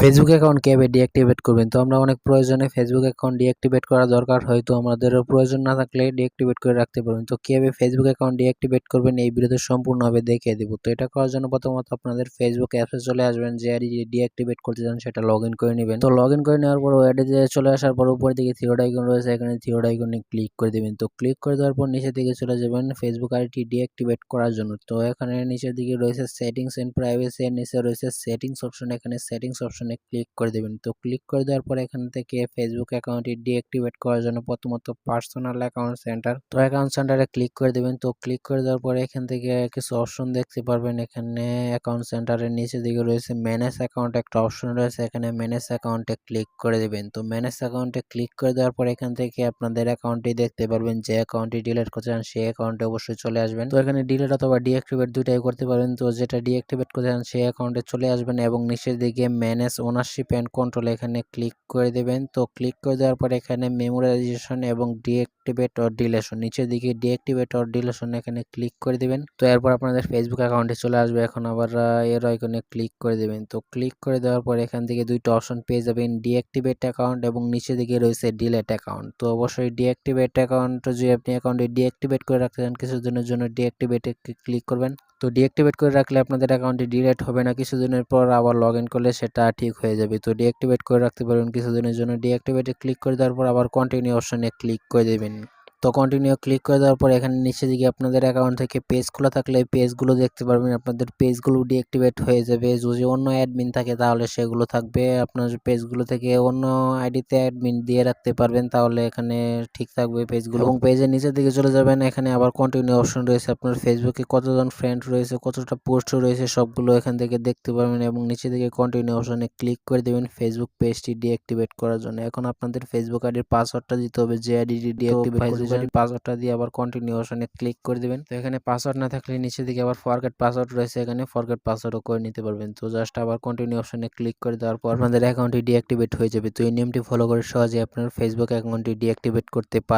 Facebook account কিভাবে deactivate করবেন? তো আমরা অনেক প্রয়োজনে ফেসবুক অ্যাকাউন্ট ডিঅ্যাক্টিভেট করা দরকার হয়। তো আমাদেরও প্রয়োজন না থাকলে ডিঅ্যাক্টিভেট করে রাখতে পারবেন। তো কিভাবে ফেসবুক অ্যাকাউন্ট ডিঅ্যাক্টিভেট করবেন এই ভিডিওতে সম্পূর্ণভাবে দেখিয়ে দিব। তো এটা করার জন্য প্রথমত আপনাদের ফেসবুক অ্যাপসে চলে আসবেন, যে ডিঅ্যাক্টিভেট করতে চান সেটা লগইন করে নিবেন। তো লগইন করে নেওয়ার পর অ্যাডে যেয়ে চলে আসার পর উপরের দিকে থ্রি আইকন রয়েছে, এখানে থ্রি আইকনে ক্লিক করে দিবেন। তো ক্লিক করে দেওয়ার পর নিচের দিকে চলে যাবেন ফেসবুক আইডি ডিঅ্যাক্টিভেট করার জন্য। তো এখানে নিচের দিকে রয়েছে সেটিংস এন্ড প্রাইভেসি, এর নিচে রয়েছে সেটিংস অপশন, এখানে সেটিংস অপশনে ক্লিক করে দিবেন। তো ক্লিক করে দেওয়ার পর এখান থেকে ফেসবুক অ্যাকাউন্টটি ডিঅ্যাক্টিভেট করার জন্য প্রথমত পার্সোনাল অ্যাকাউন্ট সেন্টার, তো অ্যাকাউন্ট সেন্টারে ক্লিক করে দিবেন। তো ক্লিক করে দেওয়ার পরে এখান থেকে কিছু অপশন দেখতে পারবেন। এখানে অ্যাকাউন্ট সেন্টারের নিচের দিকে রয়েছে ম্যানেজ অ্যাকাউন্ট, একটা অপশন রয়েছে, এখানে ম্যানেজ অ্যাকাউন্টে ক্লিক করে দিবেন। তো ম্যানেজ অ্যাকাউন্টে ক্লিক করে দেওয়ার পর এখান থেকে আপনাদের অ্যাকাউন্টটি দেখতে পারবেন, যে অ্যাকাউন্টটি ডিলিট করতে চান সেই অ্যাকাউন্টে অবশ্যই চলে আসবেন। তো এখানে ডিলিট অথবা ডিঅ্যাক্টিভেট দুইটাই করতে পারবেন। তো যেটা ডিঅ্যাক্টিভেট করতে চান সেই অ্যাকাউন্টে চলে আসবেন এবং নিচের দিকে ম্যানেজ ওনারশিপ এন্ড কন্ট্রোল এখানে ক্লিক করে দেবেন। তো ক্লিক করে দেওয়ার পর এখানে মেমোরাইজেশন এবং ডিঅ্যাক্টিভেট অর ডিলেশন, নিচের দিকে ডিঅ্যাক্টিভেট অর ডিলেশন এখানে ক্লিক করে দিবেন। তো এরপর আপনাদের ফেসবুক অ্যাকাউন্টে চলে আসবে। এখন আবার এর আইকনে ক্লিক করে দিবেন। তো ক্লিক করে দেওয়ার পর এখান থেকে দুইটা অপশন পেয়ে যাবেন, ডিঅ্যাক্টিভেট অ্যাকাউন্ট এবং নিচের দিকে রয়েছে ডিলেট অ্যাকাউন্ট। তো অবশ্যই ডিঅ্যাক্টিভেট অ্যাকাউন্ট, যদি আপনি অ্যাকাউন্টে ডিঅ্যাক্টিভেট করে রাখতে চান কিছুদিনের জন্য ডিঅ্যাক্টিভেটে ক্লিক করবেন। তো ডিঅ্যাক্টিভেট করে রাখলে আপনাদের অ্যাকাউন্টটি ডিলিট হবে না, কিছুদিনের পর আবার লগইন করলে সেটা ঠিক হয়ে যাবে। তো ডিঅ্যাক্টিভেট করে রাখতে পারবেন কিছুদিনের জন্য। ডিঅ্যাক্টিভেটে ক্লিক করে দেওয়ার পর আবার কন্টিনিউ অপশনে ক্লিক করে দেবেন। তো কন্টিনিউ ক্লিক করে দেওয়ার পর এখানে নিচের দিকে আপনাদের অ্যাকাউন্ট থেকে পেজ খোলা থাকলে এই পেজগুলো দেখতে পারবেন। আপনাদের পেজগুলো ডিঅ্যাক্টিভেট হয়ে যাবে। যদি অন্য অ্যাডমিন থাকে তাহলে সেগুলো থাকবে। আপনার পেজগুলো থেকে অন্য আইডিতে অ্যাডমিন দিয়ে রাখতে পারবেন, তাহলে এখানে ঠিক থাকবে পেজগুলো। এবং পেজের নিচের দিকে চলে যাবেন, এখানে আবার কন্টিনিউ অপশন রয়েছে। আপনার ফেসবুকে কতজন ফ্রেন্ড রয়েছে, কতটা পোস্ট রয়েছে সবগুলো এখান থেকে দেখতে পারবেন এবং নিচে দিকে কন্টিনিউ অপশনে ক্লিক করে দেবেন ফেসবুক পেজটি ডিঅ্যাক্টিভেট করার জন্য। এখন আপনাদের ফেসবুক আইডির পাসওয়ার্ডটা দিতে হবে, যে আইডিটি ডিঅ্যাক্টিভেট করতে চান। পাসওয়ার্ডটা দিয়ে আবার কন্টিনিউ অপশনে ক্লিক করে দিবেন। তো এখানে পাসওয়ার্ড না থাকলে নিচে দিকে আবার ফরগেট পাসওয়ার্ড রয়েছে, এখানে ফরগেট পাসওয়ার্ডও করে নিতে পারবেন। তো জাস্ট আবার কন্টিনিউ অপশনে ক্লিক করে দেওয়ার পর আপনাদের অ্যাকাউন্টটি ডিঅ্যাক্টিভেট হয়ে যাবে। তো এই নিয়মটি ফলো করে সহজে আপনার ফেসবুক অ্যাকাউন্টটি ডিঅ্যাক্টিভেট করতে পারবেন।